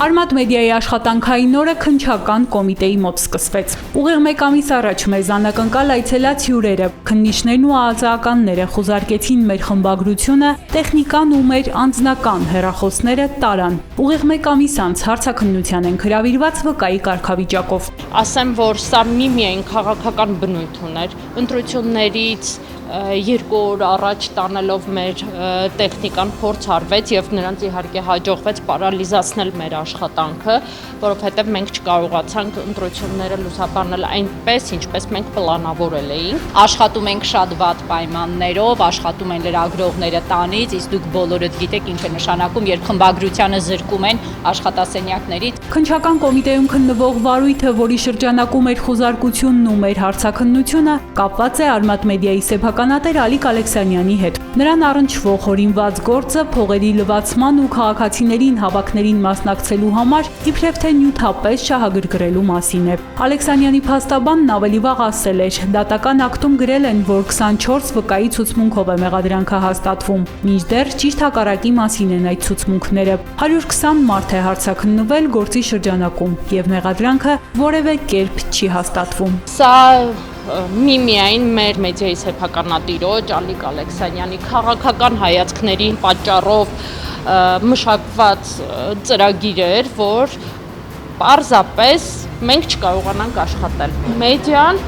Արմատ մեդիայի աշխատանքային օրը քննչական կոմիտեի մոտ սկսվեց։ Ուղիղ մեկ ամիս առաջ մեզ անակնկալ այցելած հյուրերը, քննիչներն ու արձականները խուզարկեցին մեր խմբագրությունը, տեխնիկան ու մեր անձնական հեռախոսները տարան։ Ուղիղ մեկ ամիս անց հարցաքննության են հրավիրված վկայի կարգավիճակով։ Ասեմ, որ սա միայն քաղաքական բնույթ ուներ, ընտրություններից 2 օր առաջ տանելով մեր տեխնիկան փորձ արվեց եւ նրանց իհարկե հաջողվեց պարալիզացնել մեր աշխատանքը, որովհետեւ մենք չկարողացանք ընտրությունները լուսաբանել այնպես, ինչպես մենք պլանավորել էինք։ Աշխատում ենք շատ վատ պայմաններով, աշխատում են լրագրողները տանից, իսկ դուք բոլորդ գիտեք ինչ է նշանակում, երբ խմբագրությանը զրկում են աշխատասենյակներից։ Քննչական կոմիտեում քննվող վարույթը, որի շրջանակում էր խուզարկությունն ու մեր հարցաքննությունը, կապված է Արմատ մեդիայի սեփականատեր Ալիկ Ալեքսանյանի հետ։ Նրան առնչվող հորինված գործը փողերի լվացման ու քաղաքացիներին հավաքներին մասնակցելու համար իբրև թե նյութապես շահագրգռելու մասին է։ Ալեքսանյանի փաստաբանն ավելի վաղ ասել էր, դատական ակտում գրել են, որ 24 վկայի ցուցմունքով է մեղադրանքը հաստատվում, մինչդեռ ճիշտ հակառակի մասին են այդ ցուցմունքները։ 120 մարդ է հարցաքննվել գործի շրջանակում եւ մեղադրանքը որևէ կերպ չի հաստատվում։ Սա միայն մեր մեդիայի սեփականատիրոջ Ալիկ Ալեքսանյանի քաղաքական հայացքների պատճառով մշակված ծրագիր էր, որ պարզապես մենք չկարողանանք աշխատել։ Մեդիան,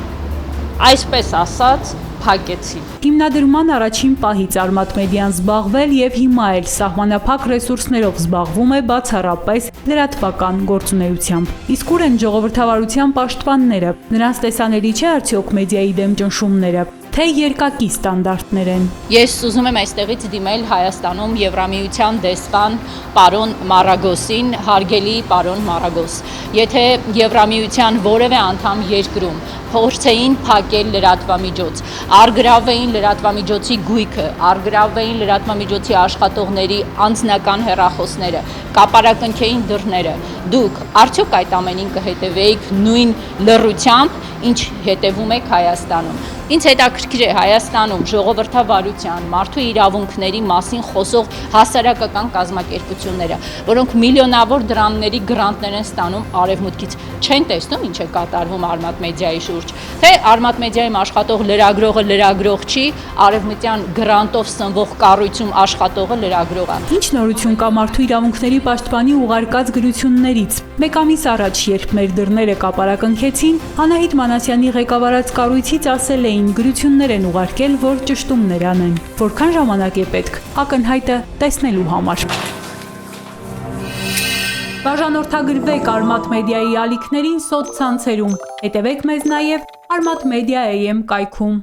այսպես ասած, փակեցի։ Հիմնադրման առաջին պահից Արմատ մեդիան զբաղվել եւ հիմա էլ սահմանափակ ռեսուրսներով զբաղվում է բացառապես լրատվական գործունեությամբ։ Իսկ ուր են ժողովրդավարության պաշտպանները։ Նրանց տեսանելի չէ արդյոք մեդիայի դեմ ճնշումները, թե երկակի ստանդարտներ են։ Ես ուզում եմ այստեղից դիմել Հայաստանում Եվրամիության դեսպան պարոն Մարագոսին, հարգելի պարոն Մարագոս, եթե Եվրամիության որևէ անդամ երկրում փորձեին փակել լրատվամիջոց, արգրավեին լրատվամիջոցի գույքը, արգրավեին լրատվամիջոցի աշխատողների անձնական հեռախոսները, կապարակնքեին դռները, դուք արդյոք այդ ամենին կհետևեիք նույն լռությամբ, ինչ հետևում եք Հայաստանում։ Ինձ հետաքրքիր է Հայաստանում ժողովրդավարության, մարդու իրավունքների մասին խոսող հասարակական կազմակերպությունները, որոնք միլիոնավոր դրամների գրանտներ են ստանում արևմուտքից, չեն տեսնում ինչ է կատարվում Արմատ մեդիայի շուրջ, թե Արմատ մեդիայում աշխատող լրագրողը լրագրող չի, արևմտյան գրանտով սնվող կառույցում աշխատողը լրագրող է։ Ինչ նորություն կա մարդու իրավունքների պաշտպանի ուղարկած գրություններից։ Մեկ ամիս առաջ, երբ մեր դռները կապարակնքեցին, Անահիտ Մանասյանի ղեկավարած կառույցից ասել էին գրություններ են ուղարկել, որ ճշտումներ անեն։ Որքան ժամանակ է պետք ակնհայտը տեսնելու համար։ Բաժանորդագրվեք Արմատ մեդիայի ալիքներին սոցցանցերում։ Հետևեք մեզ նաև Armat Media AM կայքում։